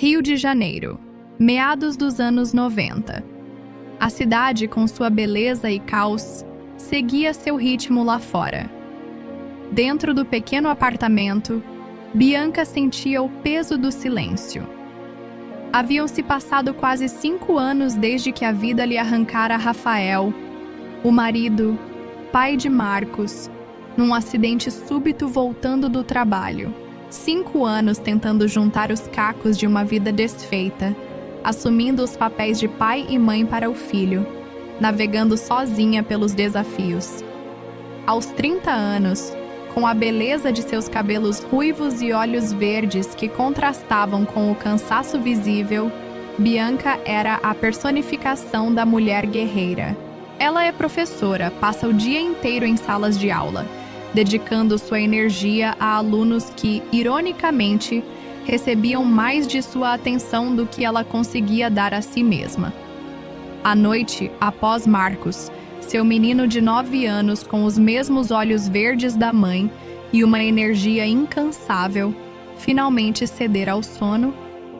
Rio de Janeiro, meados dos anos 90. A cidade, com sua beleza e caos, seguia seu ritmo lá fora. Dentro do pequeno apartamento, Bianca sentia o peso do silêncio. Haviam-se passado quase 5 anos desde que a vida lhe arrancara Rafael, o marido, pai de Marcos, num acidente súbito voltando do trabalho. 5 anos tentando juntar os cacos de uma vida desfeita, assumindo os papéis de pai e mãe para o filho, navegando sozinha pelos desafios. Aos 30 anos, com a beleza de seus cabelos ruivos e olhos verdes que contrastavam com o cansaço visível, Bianca era a personificação da mulher guerreira. Ela é professora, passa o dia inteiro em salas de aula, dedicando sua energia a alunos que, ironicamente, recebiam mais de sua atenção do que ela conseguia dar a si mesma. À noite, após Marcos, seu menino de 9 anos com os mesmos olhos verdes da mãe e uma energia incansável, finalmente ceder ao sono,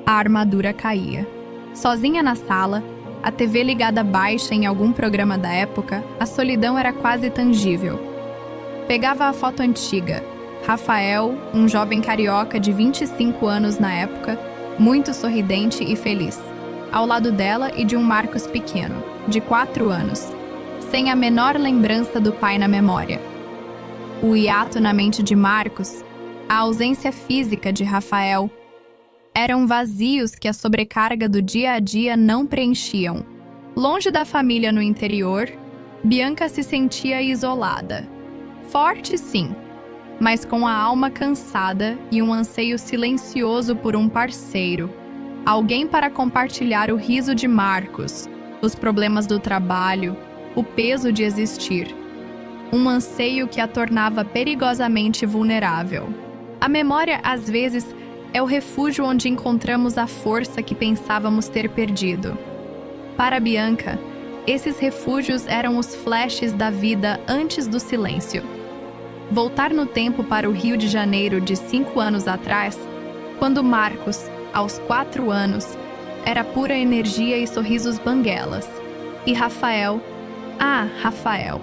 a armadura caía. Sozinha na sala, a TV ligada baixa em algum programa da época, a solidão era quase tangível. Pegava a foto antiga. Rafael, um jovem carioca de 25 anos na época, muito sorridente e feliz, ao lado dela e de um Marcos pequeno, de 4 anos, sem a menor lembrança do pai na memória. O hiato na mente de Marcos, a ausência física de Rafael, eram vazios que a sobrecarga do dia a dia não preenchiam. Longe da família no interior, Bianca se sentia isolada. Forte, sim, mas com a alma cansada e um anseio silencioso por um parceiro, alguém para compartilhar o riso de Marcos, os problemas do trabalho, o peso de existir. Um anseio que a tornava perigosamente vulnerável. A memória, às vezes, é o refúgio onde encontramos a força que pensávamos ter perdido. Para Bianca, esses refúgios eram os flashes da vida antes do silêncio. Voltar no tempo para o Rio de Janeiro de 5 anos atrás, quando Marcos, aos 4 anos, era pura energia e sorrisos banguelas, e Rafael, Rafael.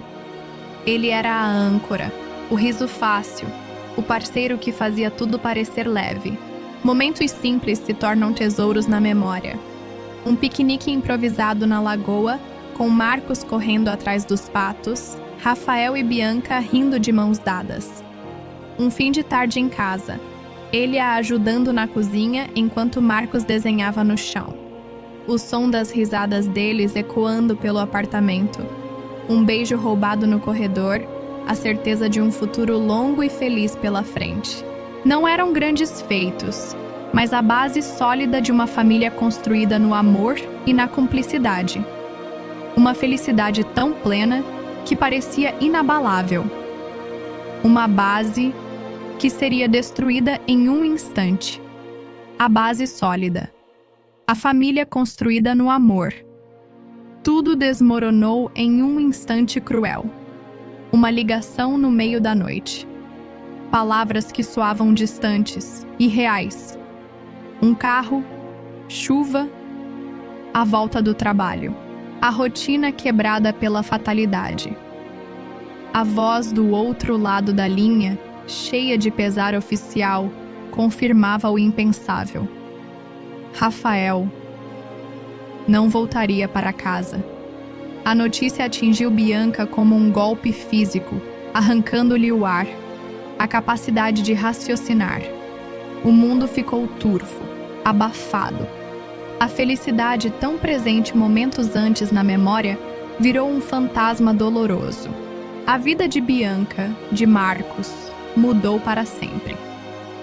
Ele era a âncora, o riso fácil, o parceiro que fazia tudo parecer leve. Momentos simples se tornam tesouros na memória. Um piquenique improvisado na lagoa, com Marcos correndo atrás dos patos, Rafael e Bianca rindo de mãos dadas. Um fim de tarde em casa, ele a ajudando na cozinha enquanto Marcos desenhava no chão. O som das risadas deles ecoando pelo apartamento. Um beijo roubado no corredor, a certeza de um futuro longo e feliz pela frente. Não eram grandes feitos, mas a base sólida de uma família construída no amor e na cumplicidade. Uma felicidade tão plena que parecia inabalável. Uma base que seria destruída em um instante. A base sólida. A família construída no amor. Tudo desmoronou em um instante cruel. Uma ligação no meio da noite. Palavras que soavam distantes, irreais. Um carro, chuva, a volta do trabalho. A rotina quebrada pela fatalidade. A voz do outro lado da linha, cheia de pesar oficial, confirmava o impensável. Rafael não voltaria para casa. A notícia atingiu Bianca como um golpe físico, arrancando-lhe o ar, a capacidade de raciocinar. O mundo ficou turvo, abafado. A felicidade tão presente momentos antes na memória virou um fantasma doloroso. A vida de Bianca, de Marcos, mudou para sempre.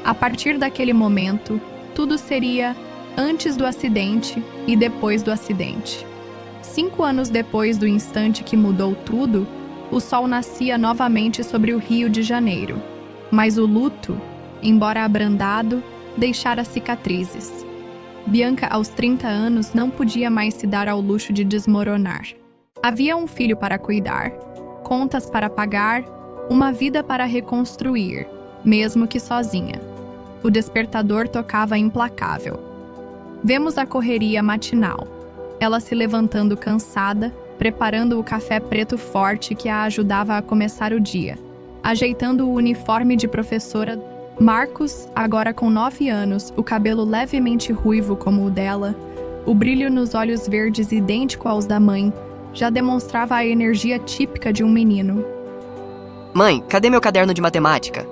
A partir daquele momento, tudo seria antes do acidente e depois do acidente. 5 anos depois do instante que mudou tudo, o sol nascia novamente sobre o Rio de Janeiro. Mas o luto, embora abrandado, deixara cicatrizes. Bianca, aos 30 anos, não podia mais se dar ao luxo de desmoronar. Havia um filho para cuidar, contas para pagar, uma vida para reconstruir, mesmo que sozinha. O despertador tocava implacável. Vemos a correria matinal. Ela se levantando cansada, preparando o café preto forte que a ajudava a começar o dia, ajeitando o uniforme de professora. Marcos, agora com 9 anos, o cabelo levemente ruivo como o dela, o brilho nos olhos verdes idêntico aos da mãe, já demonstrava a energia típica de um menino. Mãe, cadê meu caderno de matemática?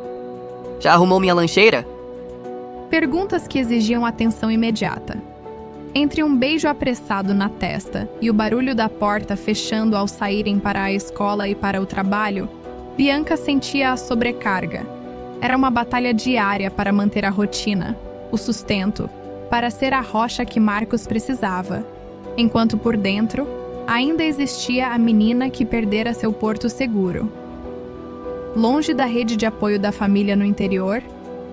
Já arrumou minha lancheira? Perguntas que exigiam atenção imediata. Entre um beijo apressado na testa e o barulho da porta fechando ao saírem para a escola e para o trabalho, Bianca sentia a sobrecarga. Era uma batalha diária para manter a rotina, o sustento, para ser a rocha que Marcos precisava, enquanto por dentro ainda existia a menina que perdera seu porto seguro. Longe da rede de apoio da família no interior,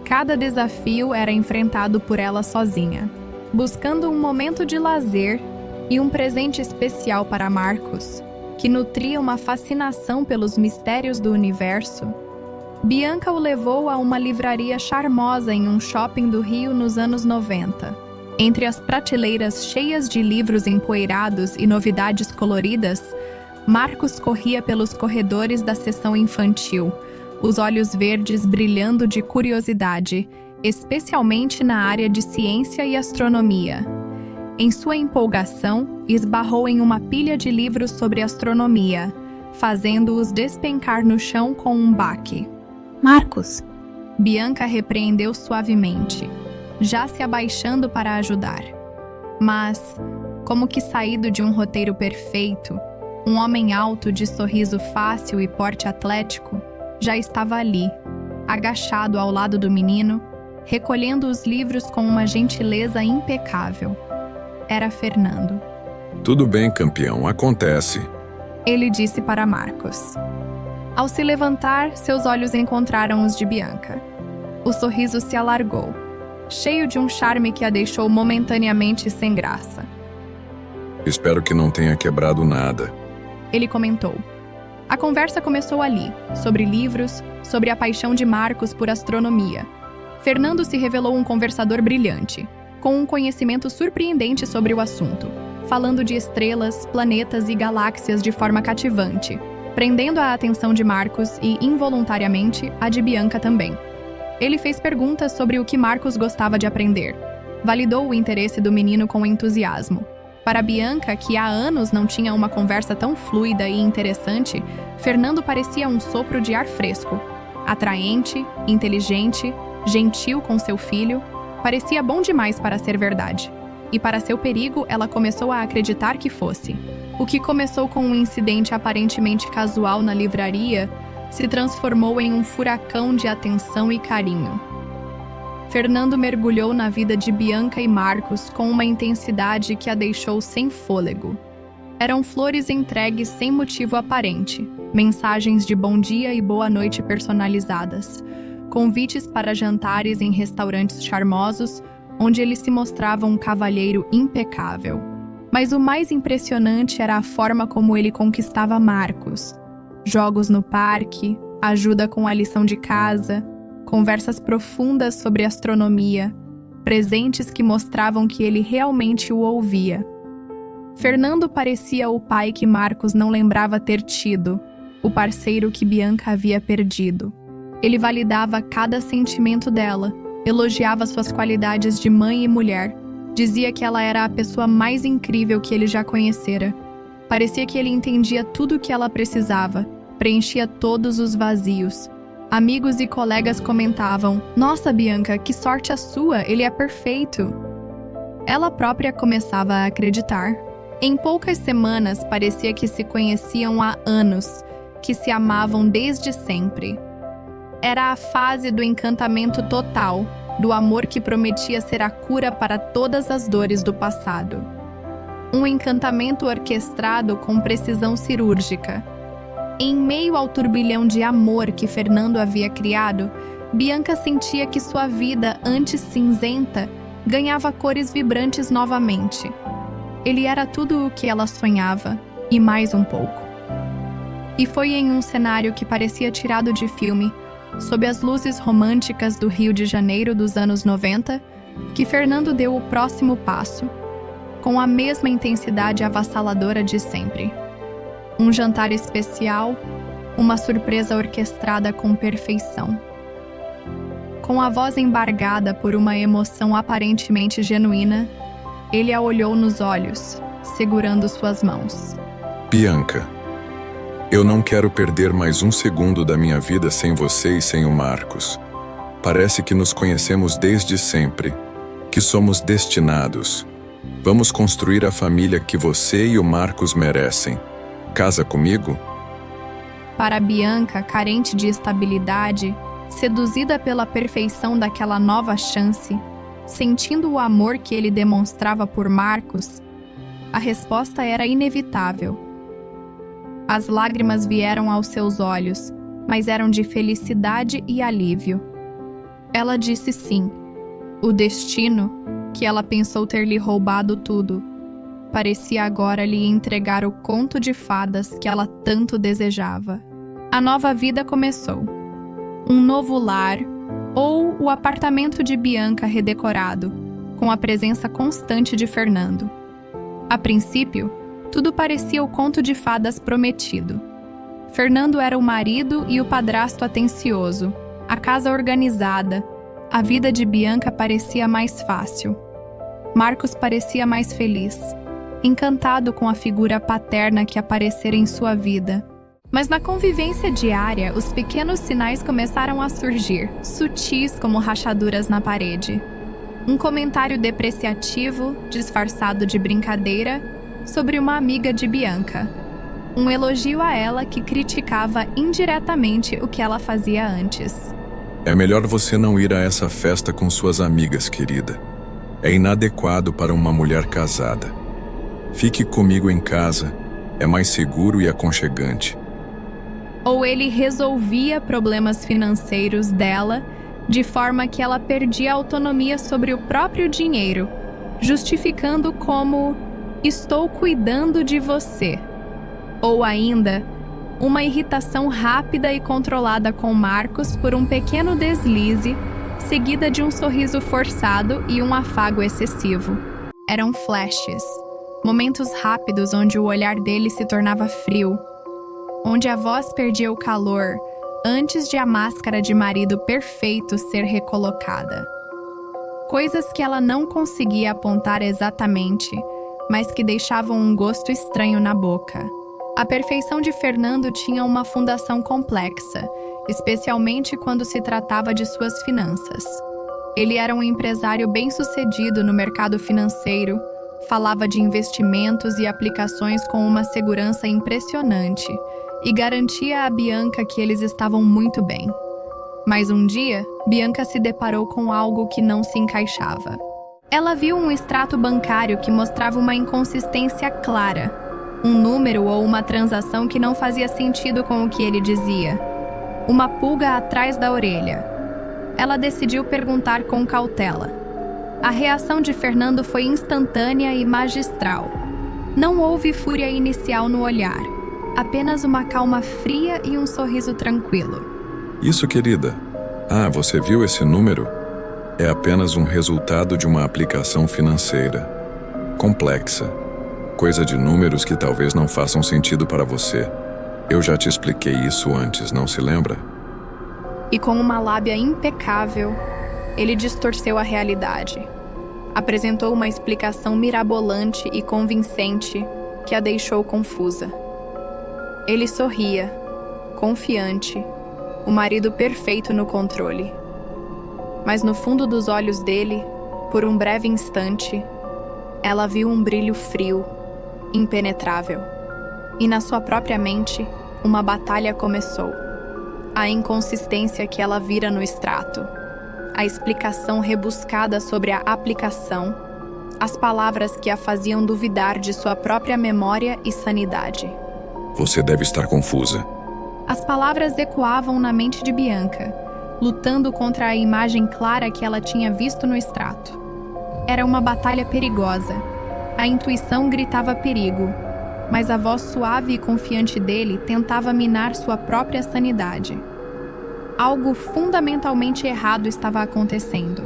cada desafio era enfrentado por ela sozinha. Buscando um momento de lazer e um presente especial para Marcos, que nutria uma fascinação pelos mistérios do universo, Bianca o levou a uma livraria charmosa em um shopping do Rio nos anos 90. Entre as prateleiras cheias de livros empoeirados e novidades coloridas, Marcos corria pelos corredores da seção infantil, os olhos verdes brilhando de curiosidade, especialmente na área de ciência e astronomia. Em sua empolgação, esbarrou em uma pilha de livros sobre astronomia, fazendo-os despencar no chão com um baque. Marcos! Bianca repreendeu suavemente, já se abaixando para ajudar. Mas, como que saído de um roteiro perfeito, um homem alto de sorriso fácil e porte atlético já estava ali, agachado ao lado do menino, recolhendo os livros com uma gentileza impecável. Era Fernando. Tudo bem, campeão, acontece. Ele disse para Marcos. Ao se levantar, seus olhos encontraram os de Bianca. O sorriso se alargou, cheio de um charme que a deixou momentaneamente sem graça. Espero que não tenha quebrado nada. Ele comentou. A conversa começou ali, sobre livros, sobre a paixão de Marcos por astronomia. Fernando se revelou um conversador brilhante, com um conhecimento surpreendente sobre o assunto, falando de estrelas, planetas e galáxias de forma cativante, prendendo a atenção de Marcos e, involuntariamente, a de Bianca também. Ele fez perguntas sobre o que Marcos gostava de aprender. Validou o interesse do menino com entusiasmo. Para Bianca, que há anos não tinha uma conversa tão fluida e interessante, Fernando parecia um sopro de ar fresco. Atraente, inteligente, gentil com seu filho, parecia bom demais para ser verdade. E para seu perigo, ela começou a acreditar que fosse. O que começou com um incidente aparentemente casual na livraria se transformou em um furacão de atenção e carinho. Fernando mergulhou na vida de Bianca e Marcos com uma intensidade que a deixou sem fôlego. Eram flores entregues sem motivo aparente, mensagens de bom dia e boa noite personalizadas, convites para jantares em restaurantes charmosos, onde ele se mostrava um cavalheiro impecável. Mas o mais impressionante era a forma como ele conquistava Marcos. Jogos no parque, ajuda com a lição de casa, conversas profundas sobre astronomia, presentes que mostravam que ele realmente o ouvia. Fernando parecia o pai que Marcos não lembrava ter tido, o parceiro que Bianca havia perdido. Ele validava cada sentimento dela, elogiava suas qualidades de mãe e mulher, dizia que ela era a pessoa mais incrível que ele já conhecera. Parecia que ele entendia tudo o que ela precisava, preenchia todos os vazios. Amigos e colegas comentavam: "Nossa, Bianca, que sorte a sua, ele é perfeito." Ela própria começava a acreditar. Em poucas semanas, parecia que se conheciam há anos, que se amavam desde sempre. Era a fase do encantamento total, do amor que prometia ser a cura para todas as dores do passado. Um encantamento orquestrado com precisão cirúrgica. Em meio ao turbilhão de amor que Fernando havia criado, Bianca sentia que sua vida, antes cinzenta, ganhava cores vibrantes novamente. Ele era tudo o que ela sonhava, e mais um pouco. E foi em um cenário que parecia tirado de filme, sob as luzes românticas do Rio de Janeiro dos anos 90, que Fernando deu o próximo passo, com a mesma intensidade avassaladora de sempre. Um jantar especial, uma surpresa orquestrada com perfeição. Com a voz embargada por uma emoção aparentemente genuína, ele a olhou nos olhos, segurando suas mãos. Bianca, eu não quero perder mais um segundo da minha vida sem você e sem o Marcos. Parece que nos conhecemos desde sempre, que somos destinados. Vamos construir a família que você e o Marcos merecem. Casa comigo? Para Bianca, carente de estabilidade, seduzida pela perfeição daquela nova chance, sentindo o amor que ele demonstrava por Marcos, a resposta era inevitável. As lágrimas vieram aos seus olhos, mas eram de felicidade e alívio. Ela disse sim. O destino, que ela pensou ter lhe roubado tudo, parecia agora lhe entregar o conto de fadas que ela tanto desejava. A nova vida começou. Um novo lar, ou o apartamento de Bianca redecorado, com a presença constante de Fernando. A princípio, tudo parecia o conto de fadas prometido. Fernando era o marido e o padrasto atencioso, a casa organizada, a vida de Bianca parecia mais fácil. Marcos parecia mais feliz, encantado com a figura paterna que aparecera em sua vida. Mas na convivência diária, os pequenos sinais começaram a surgir, sutis como rachaduras na parede. Um comentário depreciativo, disfarçado de brincadeira, sobre uma amiga de Bianca. Um elogio a ela que criticava indiretamente o que ela fazia antes. É melhor você não ir a essa festa com suas amigas, querida. É inadequado para uma mulher casada. Fique comigo em casa. É mais seguro e aconchegante. Ou ele resolvia problemas financeiros dela de forma que ela perdia a autonomia sobre o próprio dinheiro, justificando como "estou cuidando de você". Ou ainda, uma irritação rápida e controlada com Marcos por um pequeno deslize, seguida de um sorriso forçado e um afago excessivo. Eram flashes, momentos rápidos onde o olhar dele se tornava frio, onde a voz perdia o calor antes de a máscara de marido perfeito ser recolocada. Coisas que ela não conseguia apontar exatamente, mas que deixavam um gosto estranho na boca. A perfeição de Fernando tinha uma fundação complexa, especialmente quando se tratava de suas finanças. Ele era um empresário bem-sucedido no mercado financeiro, falava de investimentos e aplicações com uma segurança impressionante e garantia a Bianca que eles estavam muito bem. Mas um dia, Bianca se deparou com algo que não se encaixava. Ela viu um extrato bancário que mostrava uma inconsistência clara, um número ou uma transação que não fazia sentido com o que ele dizia. Uma pulga atrás da orelha. Ela decidiu perguntar com cautela. A reação de Fernando foi instantânea e magistral. Não houve fúria inicial no olhar, apenas uma calma fria e um sorriso tranquilo. Isso, querida. Ah, você viu esse número? É apenas um resultado de uma aplicação financeira. Complexa. Coisa de números que talvez não façam sentido para você. Eu já te expliquei isso antes, não se lembra? E com uma lábia impecável, ele distorceu a realidade. Apresentou uma explicação mirabolante e convincente que a deixou confusa. Ele sorria, confiante, o marido perfeito no controle. Mas no fundo dos olhos dele, por um breve instante, ela viu um brilho frio, impenetrável. E na sua própria mente, uma batalha começou. A inconsistência que ela vira no extrato, a explicação rebuscada sobre a aplicação, as palavras que a faziam duvidar de sua própria memória e sanidade. Você deve estar confusa. As palavras ecoavam na mente de Bianca, lutando contra a imagem clara que ela tinha visto no extrato. Era uma batalha perigosa. A intuição gritava perigo, mas a voz suave e confiante dele tentava minar sua própria sanidade. Algo fundamentalmente errado estava acontecendo.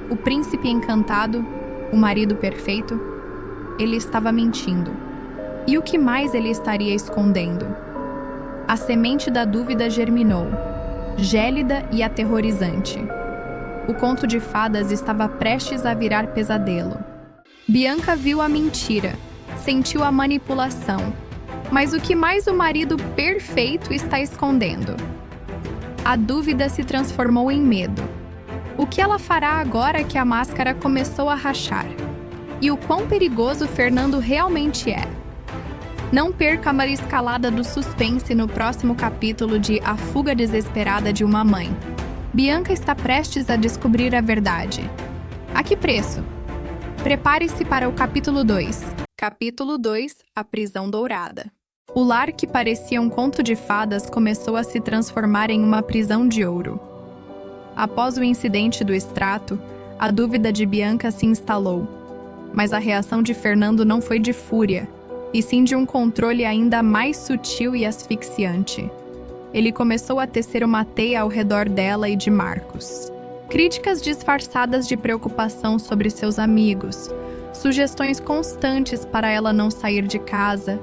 O príncipe encantado, o marido perfeito, ele estava mentindo. E o que mais ele estaria escondendo? A semente da dúvida germinou, gélida e aterrorizante. O conto de fadas estava prestes a virar pesadelo. Bianca viu a mentira, sentiu a manipulação. Mas o que mais o marido perfeito está escondendo? A dúvida se transformou em medo. O que ela fará agora que a máscara começou a rachar? E o quão perigoso Fernando realmente é? Não perca a escalada do suspense no próximo capítulo de A Fuga Desesperada de uma Mãe. Bianca está prestes a descobrir a verdade. A que preço? Prepare-se para o capítulo 2. Capítulo 2 – A Prisão Dourada. O lar que parecia um conto de fadas começou a se transformar em uma prisão de ouro. Após o incidente do extrato, a dúvida de Bianca se instalou. Mas a reação de Fernando não foi de fúria, e sim de um controle ainda mais sutil e asfixiante. Ele começou a tecer uma teia ao redor dela e de Marcos. Críticas disfarçadas de preocupação sobre seus amigos, sugestões constantes para ela não sair de casa,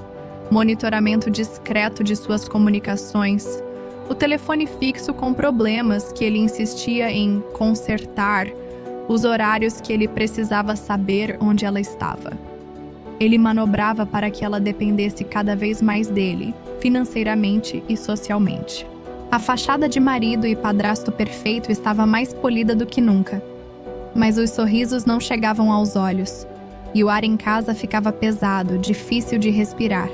monitoramento discreto de suas comunicações, o telefone fixo com problemas que ele insistia em consertar, os horários que ele precisava saber onde ela estava. Ele manobrava para que ela dependesse cada vez mais dele, financeiramente e socialmente. A fachada de marido e padrasto perfeito estava mais polida do que nunca. Mas os sorrisos não chegavam aos olhos, e o ar em casa ficava pesado, difícil de respirar.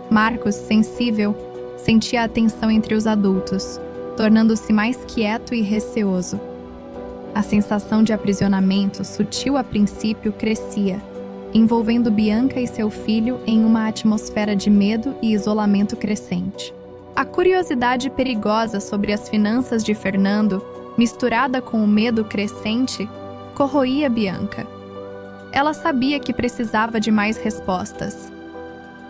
Marcos, sensível, sentia a tensão entre os adultos, tornando-se mais quieto e receoso. A sensação de aprisionamento, sutil a princípio, crescia, envolvendo Bianca e seu filho em uma atmosfera de medo e isolamento crescente. A curiosidade perigosa sobre as finanças de Fernando, misturada com o medo crescente, corroía Bianca. Ela sabia que precisava de mais respostas.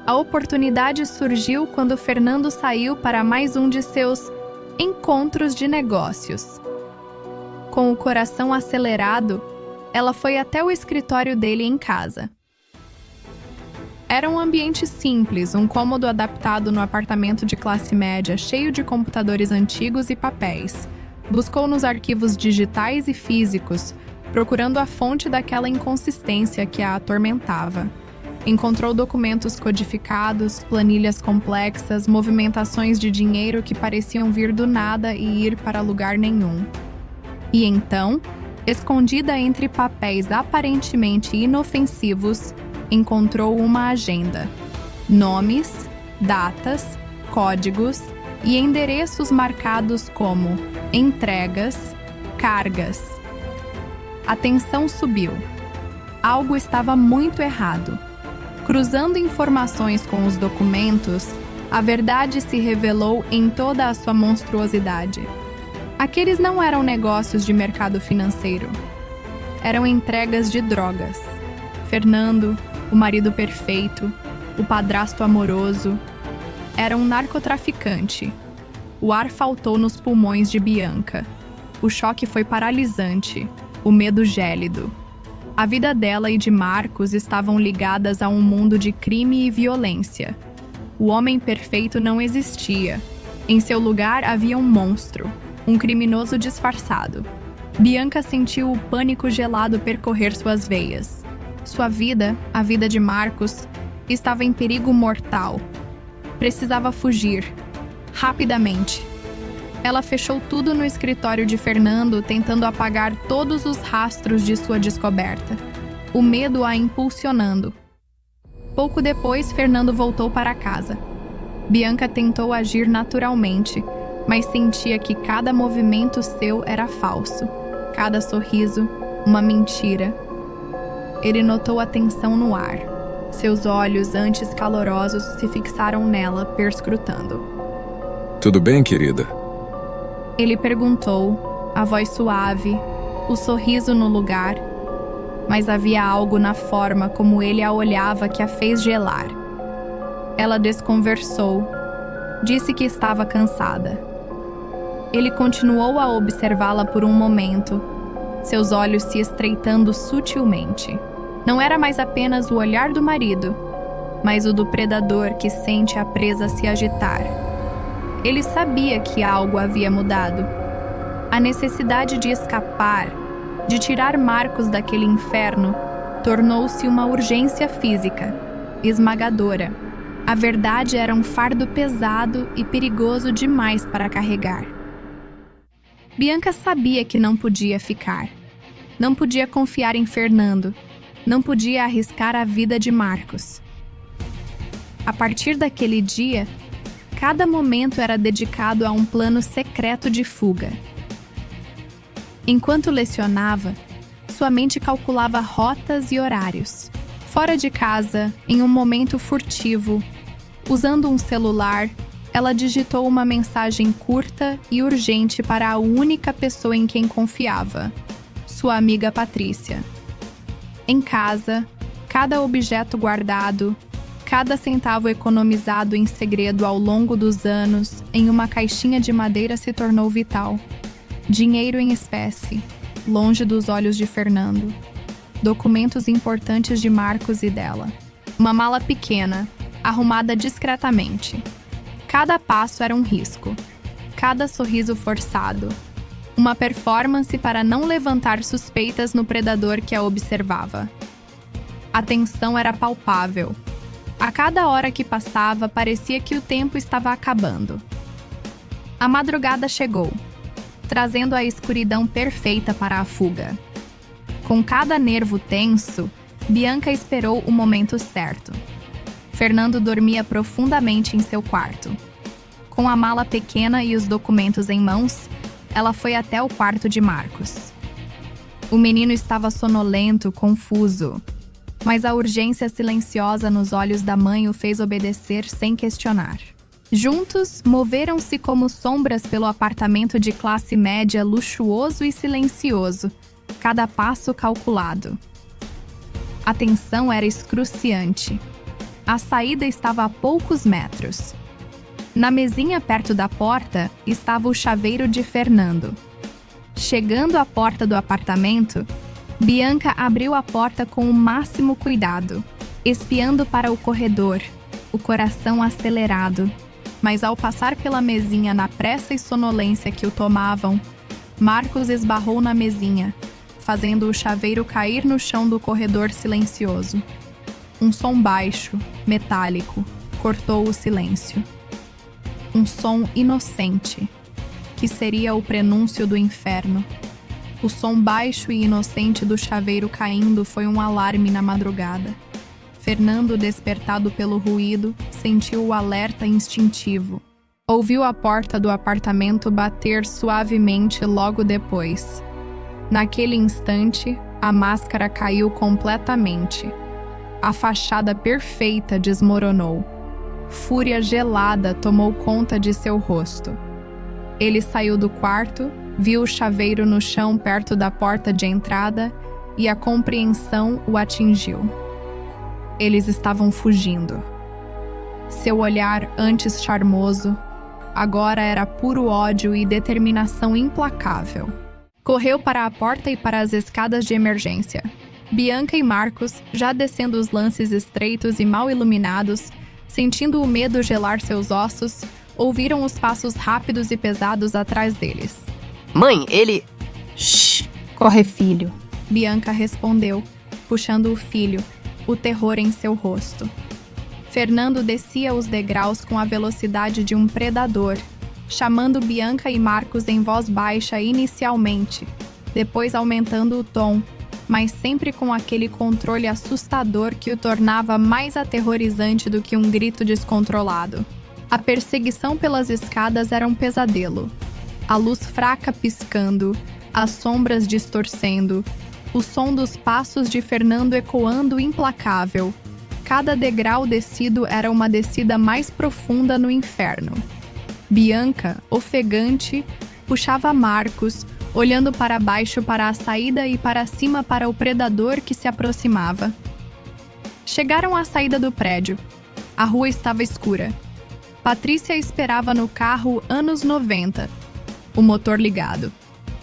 A oportunidade surgiu quando Fernando saiu para mais um de seus encontros de negócios. Com o coração acelerado, ela foi até o escritório dele em casa. Era um ambiente simples, um cômodo adaptado no apartamento de classe média, cheio de computadores antigos e papéis. Buscou nos arquivos digitais e físicos, procurando a fonte daquela inconsistência que a atormentava. Encontrou documentos codificados, planilhas complexas, movimentações de dinheiro que pareciam vir do nada e ir para lugar nenhum. E então, escondida entre papéis aparentemente inofensivos, encontrou uma agenda. Nomes, datas, códigos e endereços marcados como entregas, cargas. A tensão subiu. Algo estava muito errado. Cruzando informações com os documentos, a verdade se revelou em toda a sua monstruosidade. Aqueles não eram negócios de mercado financeiro. Eram entregas de drogas. Fernando, o marido perfeito, o padrasto amoroso, era um narcotraficante. O ar faltou nos pulmões de Bianca. O choque foi paralisante, o medo gélido. A vida dela e de Marcos estavam ligadas a um mundo de crime e violência. O homem perfeito não existia. Em seu lugar havia um monstro, um criminoso disfarçado. Bianca sentiu o pânico gelado percorrer suas veias. Sua vida, a vida de Marcos, estava em perigo mortal. Precisava fugir. Rapidamente. Ela fechou tudo no escritório de Fernando, tentando apagar todos os rastros de sua descoberta. O medo a impulsionando. Pouco depois, Fernando voltou para casa. Bianca tentou agir naturalmente, mas sentia que cada movimento seu era falso. Cada sorriso, uma mentira. Ele notou a tensão no ar. Seus olhos, antes calorosos, se fixaram nela, perscrutando. Tudo bem, querida? Ele perguntou, a voz suave, o sorriso no lugar, mas havia algo na forma como ele a olhava que a fez gelar. Ela desconversou, disse que estava cansada. Ele continuou a observá-la por um momento, seus olhos se estreitando sutilmente. Não era mais apenas o olhar do marido, mas o do predador que sente a presa se agitar. Ele sabia que algo havia mudado. A necessidade de escapar, de tirar Marcos daquele inferno, tornou-se uma urgência física, esmagadora. A verdade era um fardo pesado e perigoso demais para carregar. Bianca sabia que não podia ficar. Não podia confiar em Fernando. Não podia arriscar a vida de Marcos. A partir daquele dia, cada momento era dedicado a um plano secreto de fuga. Enquanto lecionava, sua mente calculava rotas e horários. Fora de casa, em um momento furtivo, usando um celular, ela digitou uma mensagem curta e urgente para a única pessoa em quem confiava, sua amiga Patrícia. Em casa, cada objeto guardado, cada centavo economizado em segredo ao longo dos anos em uma caixinha de madeira se tornou vital. Dinheiro em espécie, longe dos olhos de Fernando. Documentos importantes de Marcos e dela. Uma mala pequena, arrumada discretamente. Cada passo era um risco. Cada sorriso forçado. Uma performance para não levantar suspeitas no predador que a observava. A tensão era palpável. A cada hora que passava, parecia que o tempo estava acabando. A madrugada chegou, trazendo a escuridão perfeita para a fuga. Com cada nervo tenso, Bianca esperou o momento certo. Fernando dormia profundamente em seu quarto. Com a mala pequena e os documentos em mãos, ela foi até o quarto de Marcos. O menino estava sonolento, confuso, mas a urgência silenciosa nos olhos da mãe o fez obedecer sem questionar. Juntos, moveram-se como sombras pelo apartamento de classe média luxuoso e silencioso, cada passo calculado. A tensão era excruciante. A saída estava a poucos metros. Na mesinha perto da porta estava o chaveiro de Fernando. Chegando à porta do apartamento, Bianca abriu a porta com o máximo cuidado, espiando para o corredor, o coração acelerado. Mas ao passar pela mesinha na pressa e sonolência que o tomavam, Marcos esbarrou na mesinha, fazendo o chaveiro cair no chão do corredor silencioso. Um som baixo, metálico, cortou o silêncio. Um som inocente, que seria o prenúncio do inferno. O som baixo e inocente do chaveiro caindo foi um alarme na madrugada. Fernando, despertado pelo ruído, sentiu o alerta instintivo. Ouviu a porta do apartamento bater suavemente logo depois. Naquele instante, a máscara caiu completamente. A fachada perfeita desmoronou. Fúria gelada tomou conta de seu rosto. Ele saiu do quarto, viu o chaveiro no chão perto da porta de entrada e a compreensão o atingiu. Eles estavam fugindo. Seu olhar, antes charmoso, agora era puro ódio e determinação implacável. Correu para a porta e para as escadas de emergência. Bianca e Marcos, já descendo os lances estreitos e mal iluminados, sentindo o medo gelar seus ossos, ouviram os passos rápidos e pesados atrás deles. Mãe, ele... Shhh! Corre, filho. Bianca respondeu, puxando o filho, o terror em seu rosto. Fernando descia os degraus com a velocidade de um predador, chamando Bianca e Marcos em voz baixa inicialmente, depois aumentando o tom, mas sempre com aquele controle assustador que o tornava mais aterrorizante do que um grito descontrolado. A perseguição pelas escadas era um pesadelo. A luz fraca piscando, as sombras distorcendo, o som dos passos de Fernando ecoando implacável. Cada degrau descido era uma descida mais profunda no inferno. Bianca, ofegante, puxava Marcos, olhando para baixo para a saída e para cima para o predador que se aproximava. Chegaram à saída do prédio. A rua estava escura. Patrícia esperava no carro anos 90, o motor ligado.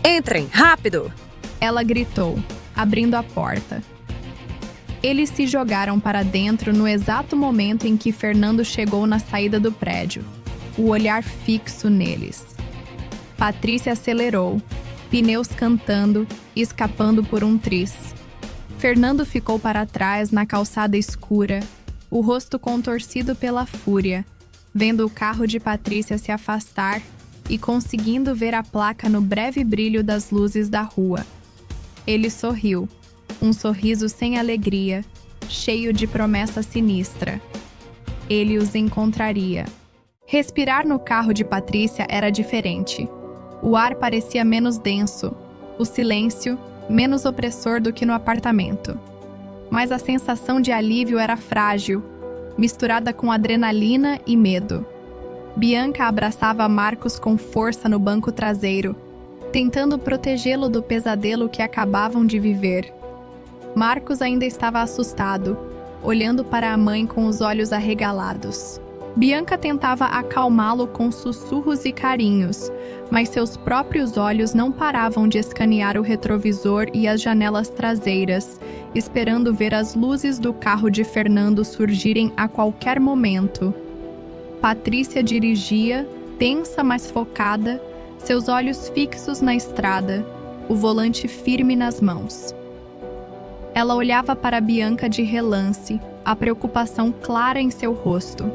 Entrem, rápido! Ela gritou, abrindo a porta. Eles se jogaram para dentro no exato momento em que Fernando chegou na saída do prédio, o olhar fixo neles. Patrícia acelerou, pneus cantando e escapando por um tris. Fernando ficou para trás na calçada escura, o rosto contorcido pela fúria, vendo o carro de Patrícia se afastar e conseguindo ver a placa no breve brilho das luzes da rua. Ele sorriu, um sorriso sem alegria, cheio de promessa sinistra. Ele os encontraria. Respirar no carro de Patrícia era diferente. O ar parecia menos denso, o silêncio menos opressor do que no apartamento. Mas a sensação de alívio era frágil, misturada com adrenalina e medo. Bianca abraçava Marcos com força no banco traseiro, tentando protegê-lo do pesadelo que acabavam de viver. Marcos ainda estava assustado, olhando para a mãe com os olhos arregalados. Bianca tentava acalmá-lo com sussurros e carinhos, mas seus próprios olhos não paravam de escanear o retrovisor e as janelas traseiras, esperando ver as luzes do carro de Fernando surgirem a qualquer momento. Patrícia dirigia, tensa mas focada, seus olhos fixos na estrada, o volante firme nas mãos. Ela olhava para Bianca de relance, a preocupação clara em seu rosto.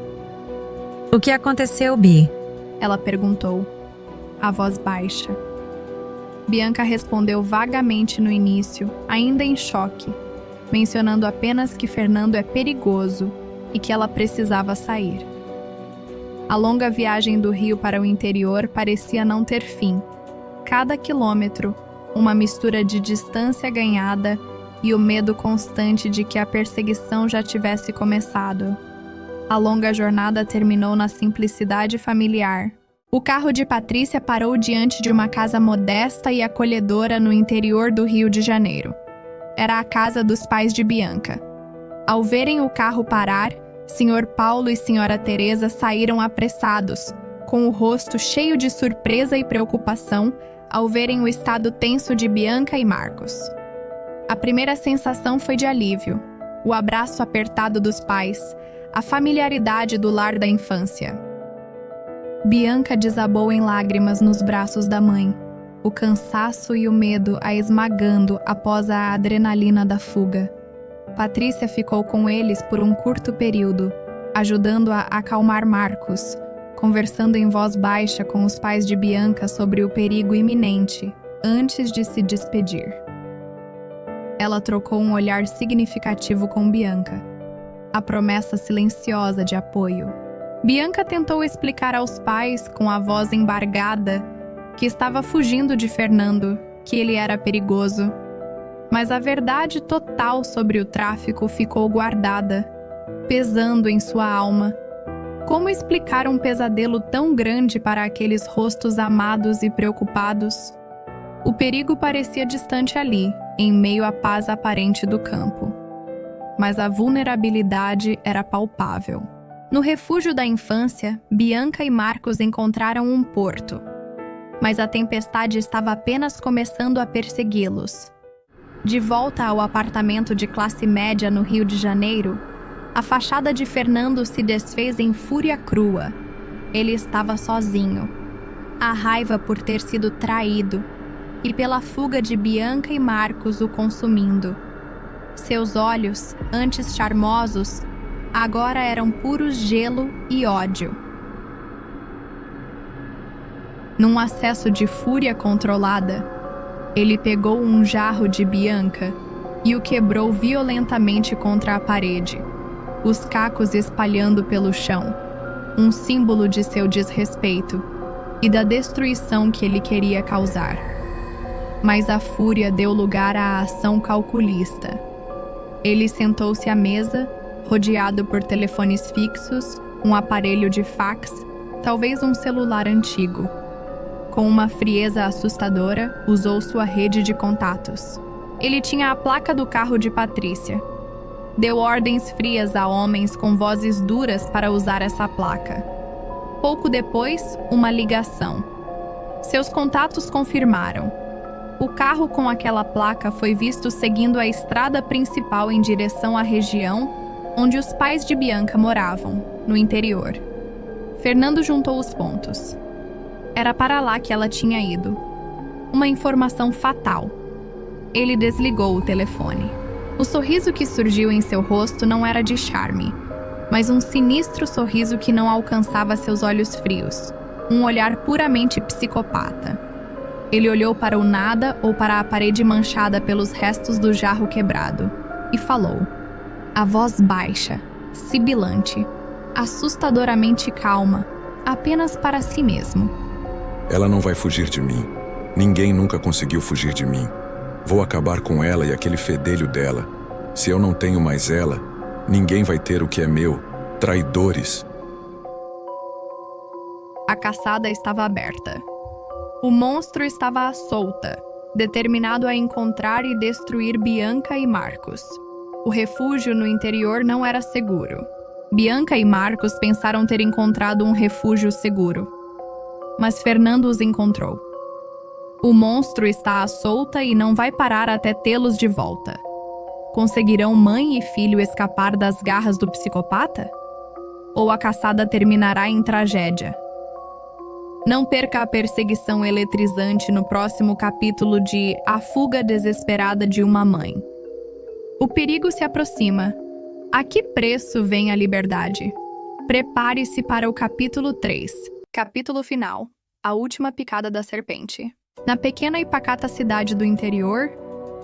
O que aconteceu, Bi? Ela perguntou, a voz baixa. Bianca respondeu vagamente no início, ainda em choque, mencionando apenas que Fernando é perigoso e que ela precisava sair. A longa viagem do Rio para o interior parecia não ter fim. Cada quilômetro, uma mistura de distância ganhada e o medo constante de que a perseguição já tivesse começado. A longa jornada terminou na simplicidade familiar. O carro de Patrícia parou diante de uma casa modesta e acolhedora no interior do Rio de Janeiro. Era a casa dos pais de Bianca. Ao verem o carro parar, Sr. Paulo e Sra. Teresa saíram apressados, com o rosto cheio de surpresa e preocupação ao verem o estado tenso de Bianca e Marcos. A primeira sensação foi de alívio, o abraço apertado dos pais, a familiaridade do lar da infância. Bianca desabou em lágrimas nos braços da mãe, o cansaço e o medo a esmagando após a adrenalina da fuga. Patrícia ficou com eles por um curto período, ajudando a acalmar Marcos, conversando em voz baixa com os pais de Bianca sobre o perigo iminente, antes de se despedir. Ela trocou um olhar significativo com Bianca, a promessa silenciosa de apoio. Bianca tentou explicar aos pais, com a voz embargada, que estava fugindo de Fernando, que ele era perigoso. Mas a verdade total sobre o tráfico ficou guardada, pesando em sua alma. Como explicar um pesadelo tão grande para aqueles rostos amados e preocupados? O perigo parecia distante ali, em meio à paz aparente do campo. Mas a vulnerabilidade era palpável. No refúgio da infância, Bianca e Marcos encontraram um porto. Mas a tempestade estava apenas começando a persegui-los. De volta ao apartamento de classe média no Rio de Janeiro, a fachada de Fernando se desfez em fúria crua. Ele estava sozinho. A raiva por ter sido traído e pela fuga de Bianca e Marcos o consumindo. Seus olhos, antes charmosos, agora eram puros gelo e ódio. Num acesso de fúria controlada, ele pegou um jarro de Bianca e o quebrou violentamente contra a parede, os cacos espalhando pelo chão, um símbolo de seu desrespeito e da destruição que ele queria causar. Mas a fúria deu lugar à ação calculista. Ele sentou-se à mesa, rodeado por telefones fixos, um aparelho de fax, talvez um celular antigo. Com uma frieza assustadora, usou sua rede de contatos. Ele tinha a placa do carro de Patrícia. Deu ordens frias a homens com vozes duras para usar essa placa. Pouco depois, uma ligação. Seus contatos confirmaram. O carro com aquela placa foi visto seguindo a estrada principal em direção à região onde os pais de Bianca moravam, no interior. Fernando juntou os pontos. Era para lá que ela tinha ido. Uma informação fatal. Ele desligou o telefone. O sorriso que surgiu em seu rosto não era de charme, mas um sinistro sorriso que não alcançava seus olhos frios, um olhar puramente psicopata. Ele olhou para o nada ou para a parede manchada pelos restos do jarro quebrado e falou. A voz baixa, sibilante, assustadoramente calma, apenas para si mesmo. Ela não vai fugir de mim. Ninguém nunca conseguiu fugir de mim. Vou acabar com ela e aquele fedelho dela. Se eu não tenho mais ela, ninguém vai ter o que é meu. Traidores. A caçada estava aberta. O monstro estava à solta, determinado a encontrar e destruir Bianca e Marcos. O refúgio no interior não era seguro. Bianca e Marcos pensaram ter encontrado um refúgio seguro. Mas Fernando os encontrou. O monstro está à solta e não vai parar até tê-los de volta. Conseguirão mãe e filho escapar das garras do psicopata? Ou a caçada terminará em tragédia? Não perca a perseguição eletrizante no próximo capítulo de A Fuga Desesperada de uma Mãe. O perigo se aproxima. A que preço vem a liberdade? Prepare-se para o capítulo 3. Capítulo final. A última picada da serpente. Na pequena e pacata cidade do interior,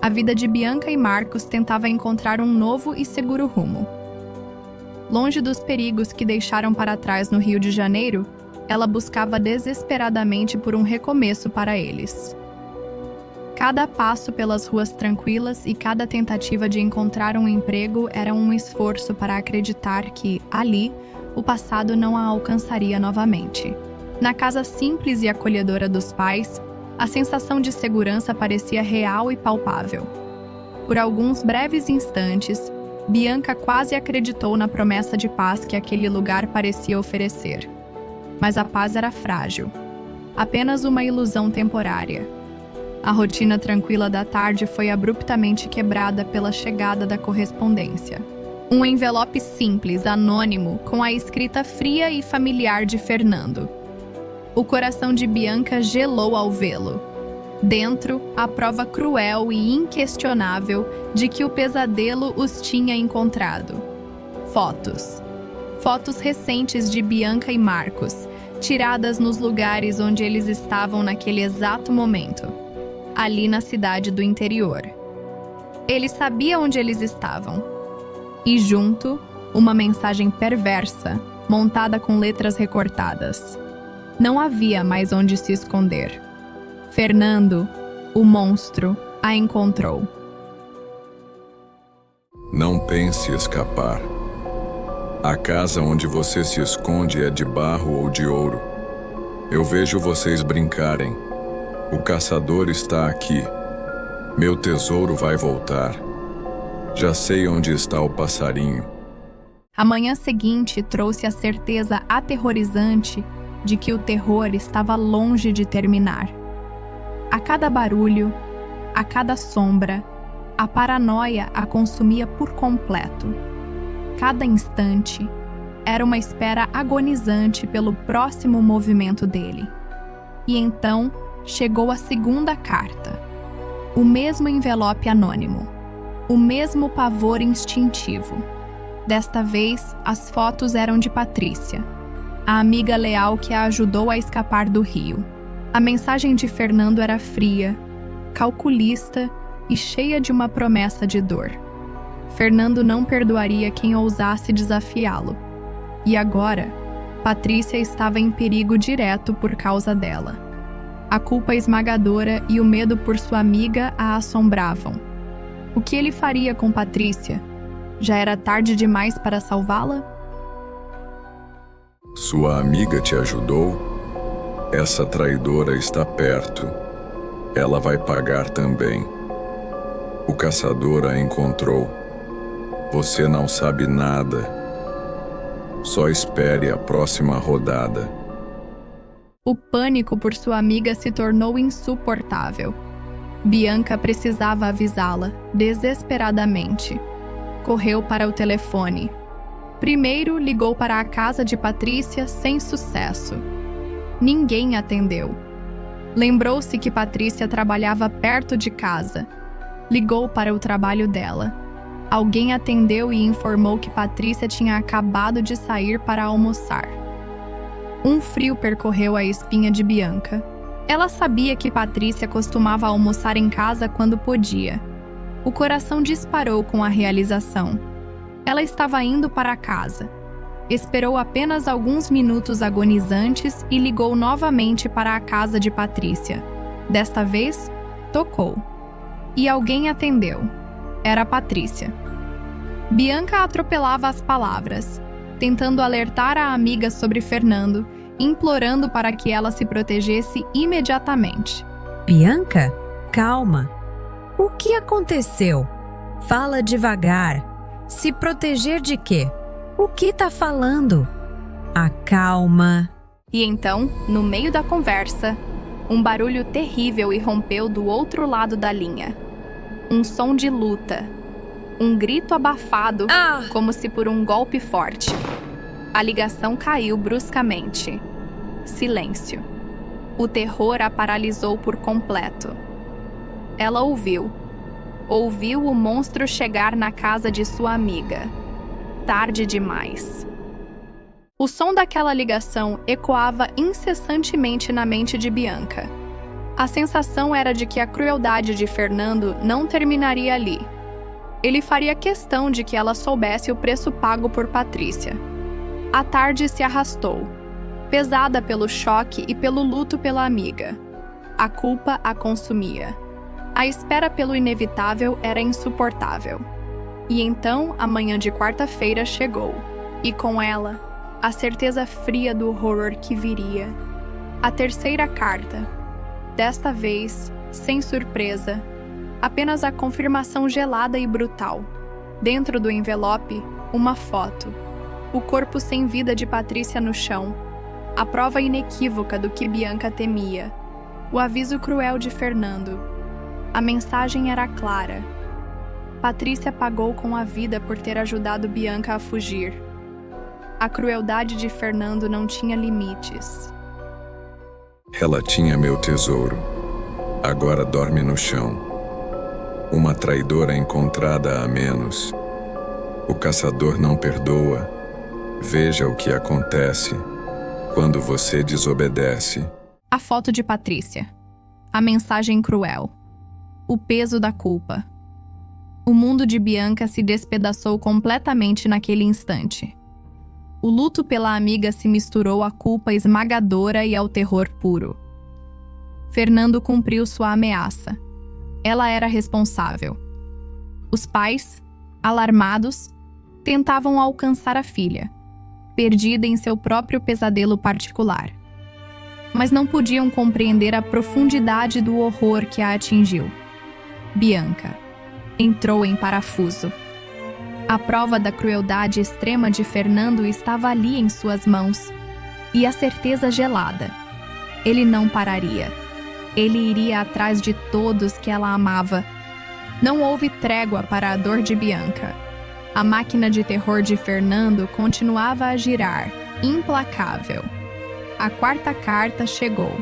a vida de Bianca e Marcos tentava encontrar um novo e seguro rumo. Longe dos perigos que deixaram para trás no Rio de Janeiro, ela buscava desesperadamente por um recomeço para eles. Cada passo pelas ruas tranquilas e cada tentativa de encontrar um emprego era um esforço para acreditar que, ali, o passado não a alcançaria novamente. Na casa simples e acolhedora dos pais, a sensação de segurança parecia real e palpável. Por alguns breves instantes, Bianca quase acreditou na promessa de paz que aquele lugar parecia oferecer. Mas a paz era frágil, apenas uma ilusão temporária. A rotina tranquila da tarde foi abruptamente quebrada pela chegada da correspondência. Um envelope simples, anônimo, com a escrita fria e familiar de Fernando. O coração de Bianca gelou ao vê-lo. Dentro, a prova cruel e inquestionável de que o pesadelo os tinha encontrado. Fotos. Fotos recentes de Bianca e Marcos, tiradas nos lugares onde eles estavam naquele exato momento. Ali na cidade do interior. Ele sabia onde eles estavam. E junto, uma mensagem perversa, montada com letras recortadas. Não havia mais onde se esconder. Fernando, o monstro, a encontrou. Não pense escapar. A casa onde você se esconde é de barro ou de ouro. Eu vejo vocês brincarem. O caçador está aqui. Meu tesouro vai voltar. Já sei onde está o passarinho. A manhã seguinte trouxe a certeza aterrorizante de que o terror estava longe de terminar. A cada barulho, a cada sombra, a paranoia a consumia por completo. Cada instante era uma espera agonizante pelo próximo movimento dele. E então chegou a segunda carta. O mesmo envelope anônimo. O mesmo pavor instintivo. Desta vez, as fotos eram de Patrícia, a amiga leal que a ajudou a escapar do Rio. A mensagem de Fernando era fria, calculista e cheia de uma promessa de dor. Fernando não perdoaria quem ousasse desafiá-lo. E agora, Patrícia estava em perigo direto por causa dela. A culpa esmagadora e o medo por sua amiga a assombravam. O que ele faria com Patrícia? Já era tarde demais para salvá-la? Sua amiga te ajudou? Essa traidora está perto. Ela vai pagar também. O caçador a encontrou. Você não sabe nada. Só espere a próxima rodada. O pânico por sua amiga se tornou insuportável. Bianca precisava avisá-la, desesperadamente. Correu para o telefone. Primeiro ligou para a casa de Patrícia sem sucesso. Ninguém atendeu. Lembrou-se que Patrícia trabalhava perto de casa. Ligou para o trabalho dela. Alguém atendeu e informou que Patrícia tinha acabado de sair para almoçar. Um frio percorreu a espinha de Bianca. Ela sabia que Patrícia costumava almoçar em casa quando podia. O coração disparou com a realização. Ela estava indo para casa. Esperou apenas alguns minutos agonizantes e ligou novamente para a casa de Patrícia. Desta vez, tocou. E alguém atendeu. Era Patrícia. Bianca atropelava as palavras, tentando alertar a amiga sobre Fernando, implorando para que ela se protegesse imediatamente. Bianca, calma. O que aconteceu? Fala devagar. Se proteger de quê? O que tá falando? Acalma. E então, no meio da conversa, um barulho terrível irrompeu do outro lado da linha. Um som de luta. Um grito abafado, como se por um golpe forte. A ligação caiu bruscamente. Silêncio. O terror a paralisou por completo. Ela ouviu. Ouviu o monstro chegar na casa de sua amiga. Tarde demais. O som daquela ligação ecoava incessantemente na mente de Bianca. A sensação era de que a crueldade de Fernando não terminaria ali. Ele faria questão de que ela soubesse o preço pago por Patrícia. A tarde se arrastou, pesada pelo choque e pelo luto pela amiga. A culpa a consumia. A espera pelo inevitável era insuportável. E então a manhã de quarta-feira chegou, e com ela, a certeza fria do horror que viria. A terceira carta. Desta vez, sem surpresa, apenas a confirmação gelada e brutal. Dentro do envelope, uma foto. O corpo sem vida de Patrícia no chão. A prova inequívoca do que Bianca temia. O aviso cruel de Fernando. A mensagem era clara. Patrícia pagou com a vida por ter ajudado Bianca a fugir. A crueldade de Fernando não tinha limites. Ela tinha meu tesouro. Agora dorme no chão. Uma traidora encontrada a menos. O caçador não perdoa. Veja o que acontece quando você desobedece. A foto de Patrícia. A mensagem cruel. O peso da culpa. O mundo de Bianca se despedaçou completamente naquele instante. O luto pela amiga se misturou à culpa esmagadora e ao terror puro. Fernando cumpriu sua ameaça. Ela era responsável. Os pais, alarmados, tentavam alcançar a filha, perdida em seu próprio pesadelo particular. Mas não podiam compreender a profundidade do horror que a atingiu. Bianca entrou em parafuso. A prova da crueldade extrema de Fernando estava ali em suas mãos, e a certeza gelada. Ele não pararia. Ele iria atrás de todos que ela amava. Não houve trégua para a dor de Bianca. A máquina de terror de Fernando continuava a girar, implacável. A quarta carta chegou.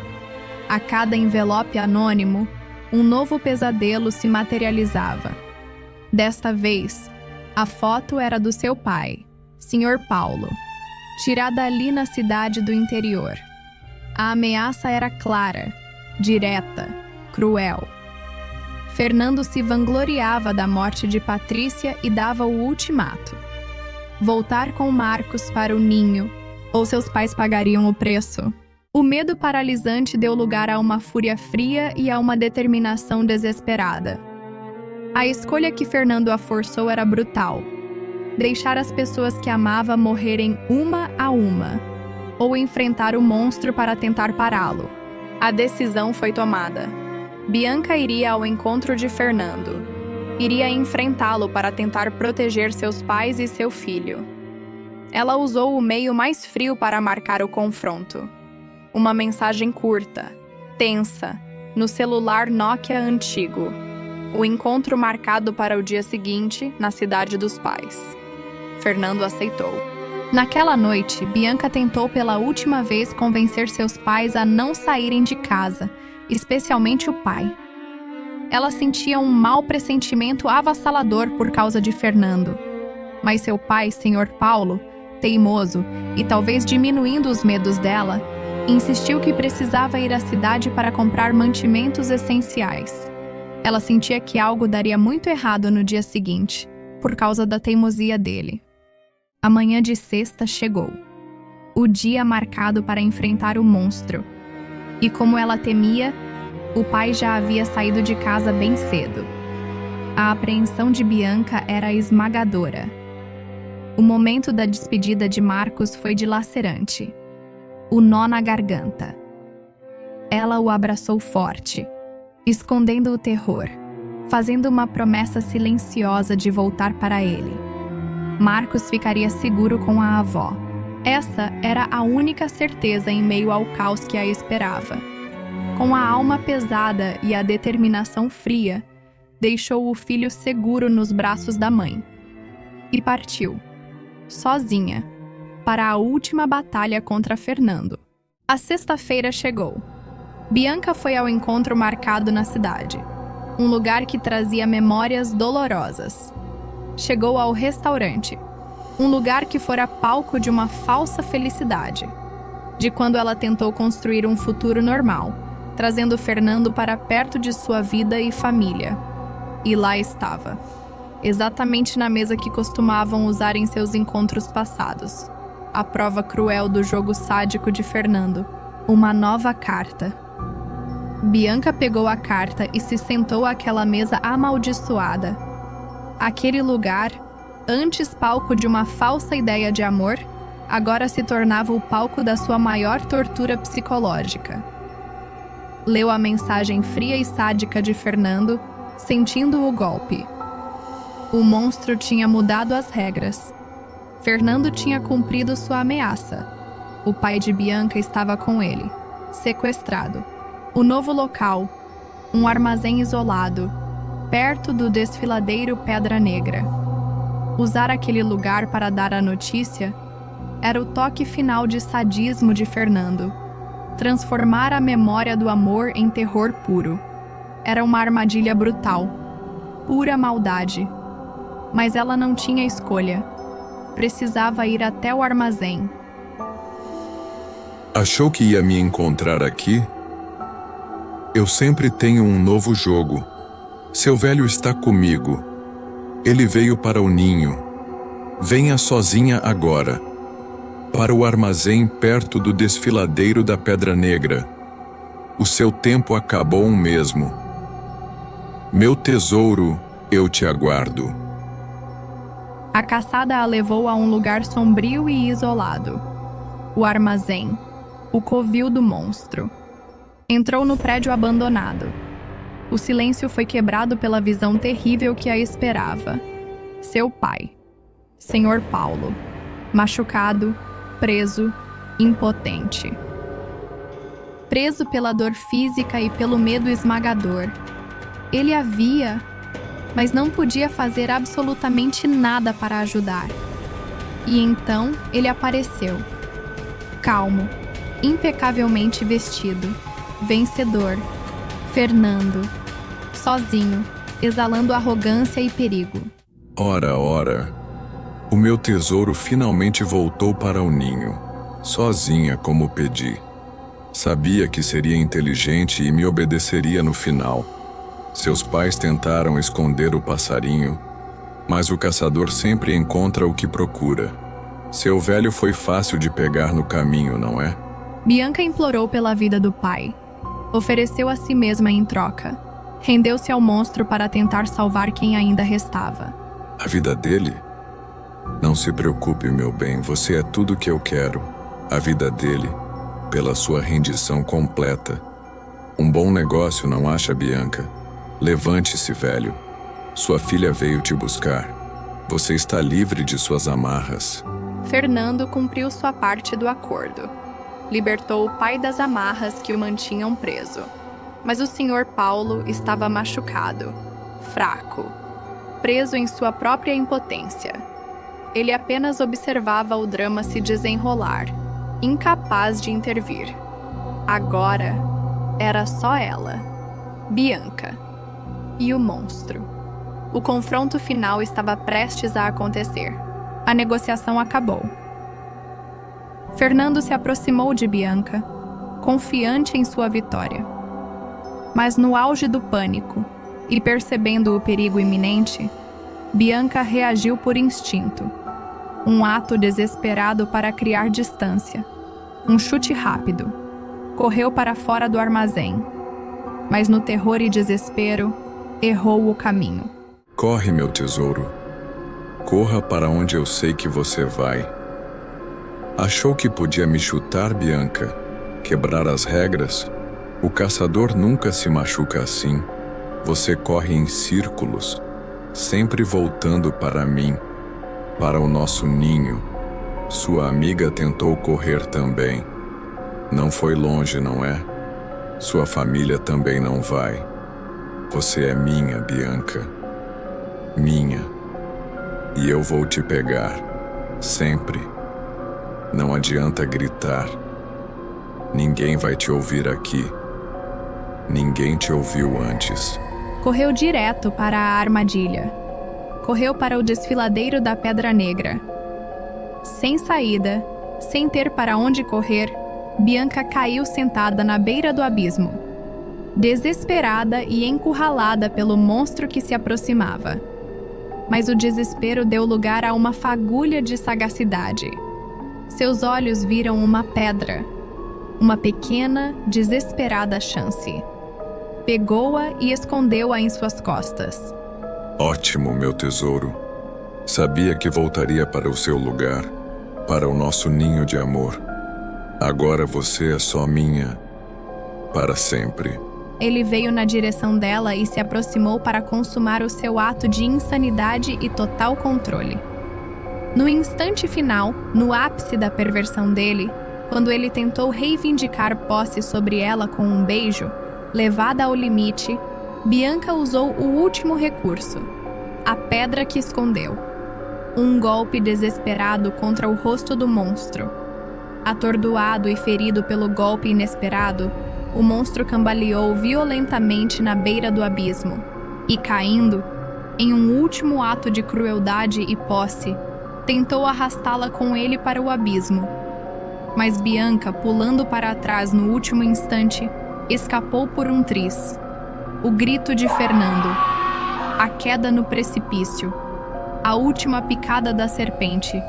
A cada envelope anônimo, um novo pesadelo se materializava. Desta vez, a foto era do seu pai, Sr. Paulo, tirada ali na cidade do interior. A ameaça era clara, direta, cruel. Fernando se vangloriava da morte de Patrícia e dava o ultimato: voltar com Marcos para o ninho, ou seus pais pagariam o preço. O medo paralisante deu lugar a uma fúria fria e a uma determinação desesperada. A escolha que Fernando a forçou era brutal: deixar as pessoas que amava morrerem uma a uma, ou enfrentar o monstro para tentar pará-lo. A decisão foi tomada. Bianca iria ao encontro de Fernando. Iria enfrentá-lo para tentar proteger seus pais e seu filho. Ela usou o meio mais frio para marcar o confronto. Uma mensagem curta, tensa, no celular Nokia antigo. O encontro marcado para o dia seguinte, na cidade dos pais. Fernando aceitou. Naquela noite, Bianca tentou pela última vez convencer seus pais a não saírem de casa, especialmente o pai. Ela sentia um mau pressentimento avassalador por causa de Fernando. Mas seu pai, Sr. Paulo, teimoso e talvez diminuindo os medos dela, insistiu que precisava ir à cidade para comprar mantimentos essenciais. Ela sentia que algo daria muito errado no dia seguinte, por causa da teimosia dele. A manhã de sexta chegou. O dia marcado para enfrentar o monstro. E como ela temia, o pai já havia saído de casa bem cedo. A apreensão de Bianca era esmagadora. O momento da despedida de Marcos foi dilacerante. O nó na garganta. Ela o abraçou forte, escondendo o terror, fazendo uma promessa silenciosa de voltar para ele. Marcos ficaria seguro com a avó. Essa era a única certeza em meio ao caos que a esperava. Com a alma pesada e a determinação fria, deixou o filho seguro nos braços da mãe. E partiu, sozinha, para a última batalha contra Fernando. A sexta-feira chegou. Bianca foi ao encontro marcado na cidade, um lugar que trazia memórias dolorosas. Chegou ao restaurante, um lugar que fora palco de uma falsa felicidade, de quando ela tentou construir um futuro normal, trazendo Fernando para perto de sua vida e família. E lá estava, exatamente na mesa que costumavam usar em seus encontros passados. A prova cruel do jogo sádico de Fernando, uma nova carta. Bianca pegou a carta e se sentou àquela mesa amaldiçoada. Aquele lugar, antes palco de uma falsa ideia de amor, agora se tornava o palco da sua maior tortura psicológica. Leu a mensagem fria e sádica de Fernando, sentindo o golpe. O monstro tinha mudado as regras. Fernando tinha cumprido sua ameaça. O pai de Bianca estava com ele, sequestrado. O novo local, um armazém isolado, perto do desfiladeiro Pedra Negra. Usar aquele lugar para dar a notícia era o toque final de sadismo de Fernando. Transformar a memória do amor em terror puro. Era uma armadilha brutal, pura maldade. Mas ela não tinha escolha. Precisava ir até o armazém. Achou que ia me encontrar aqui? Eu sempre tenho um novo jogo. Seu velho está comigo. Ele veio para o ninho. Venha sozinha agora. Para o armazém perto do desfiladeiro da Pedra Negra. O seu tempo acabou mesmo. Meu tesouro, eu te aguardo. A caçada a levou a um lugar sombrio e isolado. O armazém, o covil do monstro. Entrou no prédio abandonado. O silêncio foi quebrado pela visão terrível que a esperava. Seu pai, Sr. Paulo, machucado, preso, impotente. Preso pela dor física e pelo medo esmagador. Ele a via, mas não podia fazer absolutamente nada para ajudar. E então ele apareceu. Calmo, impecavelmente vestido, vencedor, Fernando, sozinho, exalando arrogância e perigo. Ora, ora. O meu tesouro finalmente voltou para o ninho, sozinha como pedi. Sabia que seria inteligente e me obedeceria no final. Seus pais tentaram esconder o passarinho, mas o caçador sempre encontra o que procura. Seu velho foi fácil de pegar no caminho, não é? Bianca implorou pela vida do pai. Ofereceu a si mesma em troca. Rendeu-se ao monstro para tentar salvar quem ainda restava. A vida dele? Não se preocupe, meu bem, você é tudo o que eu quero. A vida dele, pela sua rendição completa. Um bom negócio, não acha, Bianca? Levante-se, velho. Sua filha veio te buscar. Você está livre de suas amarras. Fernando cumpriu sua parte do acordo. Libertou o pai das amarras que o mantinham preso. Mas o Sr. Paulo estava machucado, fraco, preso em sua própria impotência. Ele apenas observava o drama se desenrolar, incapaz de intervir. Agora, era só ela, Bianca, e o monstro. O confronto final estava prestes a acontecer. A negociação acabou. Fernando se aproximou de Bianca, confiante em sua vitória. Mas no auge do pânico, e percebendo o perigo iminente, Bianca reagiu por instinto. Um ato desesperado para criar distância. Um chute rápido. Correu para fora do armazém. Mas no terror e desespero, errou o caminho. Corre, meu tesouro. Corra para onde eu sei que você vai. Achou que podia me chutar, Bianca? Quebrar as regras? O caçador nunca se machuca assim. Você corre em círculos, sempre voltando para mim, para o nosso ninho. Sua amiga tentou correr também. Não foi longe, não é? Sua família também não vai. Você é minha, Bianca. Minha. E eu vou te pegar. Sempre. Não adianta gritar. Ninguém vai te ouvir aqui. Ninguém te ouviu antes. Correu direto para a armadilha. Correu para o desfiladeiro da Pedra Negra. Sem saída, sem ter para onde correr, Bianca caiu sentada na beira do abismo, desesperada e encurralada pelo monstro que se aproximava. Mas o desespero deu lugar a uma fagulha de sagacidade. Seus olhos viram uma pedra, uma pequena, desesperada chance. Pegou-a e escondeu-a em suas costas. Ótimo, meu tesouro. Sabia que voltaria para o seu lugar, para o nosso ninho de amor. Agora você é só minha, para sempre. Ele veio na direção dela e se aproximou para consumar o seu ato de insanidade e total controle. No instante final, no ápice da perversão dele, quando ele tentou reivindicar posse sobre ela com um beijo, levada ao limite, Bianca usou o último recurso, a pedra que escondeu. Um golpe desesperado contra o rosto do monstro. Atordoado e ferido pelo golpe inesperado, o monstro cambaleou violentamente na beira do abismo e, caindo, em um último ato de crueldade e posse, tentou arrastá-la com ele para o abismo. Mas Bianca, pulando para trás no último instante, escapou por um triz. O grito de Fernando, a queda no precipício, a última picada da serpente.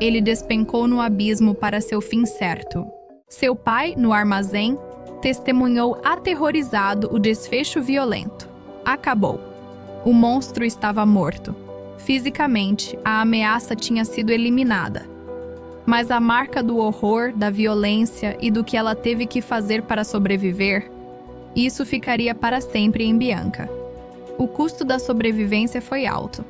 Ele despencou no abismo para seu fim certo. Seu pai, no armazém, testemunhou aterrorizado o desfecho violento. Acabou. O monstro estava morto. Fisicamente, a ameaça tinha sido eliminada. Mas a marca do horror, da violência e do que ela teve que fazer para sobreviver, isso ficaria para sempre em Bianca. O custo da sobrevivência foi alto.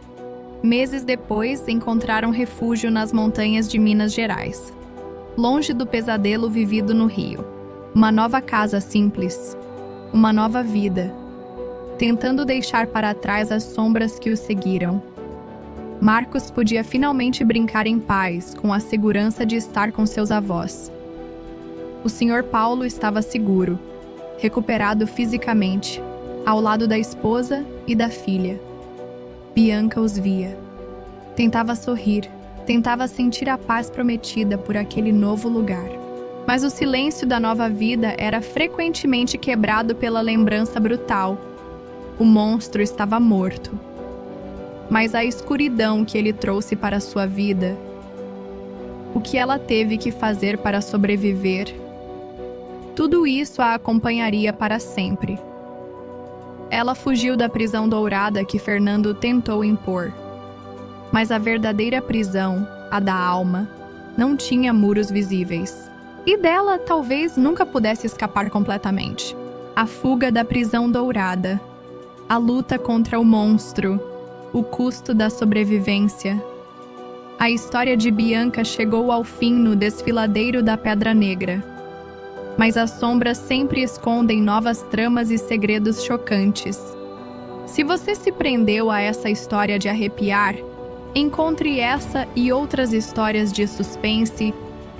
Meses depois, encontraram refúgio nas montanhas de Minas Gerais, longe do pesadelo vivido no Rio. Uma nova casa simples, uma nova vida, tentando deixar para trás as sombras que o seguiram. Marcos podia finalmente brincar em paz, com a segurança de estar com seus avós. O Sr. Paulo estava seguro, recuperado fisicamente, ao lado da esposa e da filha. Bianca os via. Tentava sorrir, tentava sentir a paz prometida por aquele novo lugar. Mas o silêncio da nova vida era frequentemente quebrado pela lembrança brutal. O monstro estava morto. Mas a escuridão que ele trouxe para sua vida, o que ela teve que fazer para sobreviver, tudo isso a acompanharia para sempre. Ela fugiu da prisão dourada que Fernando tentou impor. Mas a verdadeira prisão, a da alma, não tinha muros visíveis. E dela talvez nunca pudesse escapar completamente. A fuga da prisão dourada, a luta contra o monstro, o custo da sobrevivência. A história de Bianca chegou ao fim no desfiladeiro da Pedra Negra. mas as sombras sempre escondem novas tramas e segredos chocantes. Se você se prendeu a essa história de arrepiar, encontre essa e outras histórias de suspense,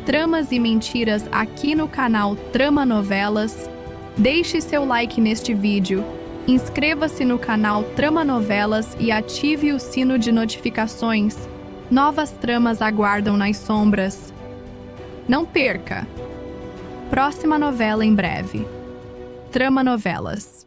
tramas e mentiras aqui no canal Trama Novelas. Deixe seu like neste vídeo, inscreva-se no canal Trama Novelas e ative o sino de notificações. Novas tramas aguardam nas sombras. Não perca! Próxima novela em breve. Trama Novelas.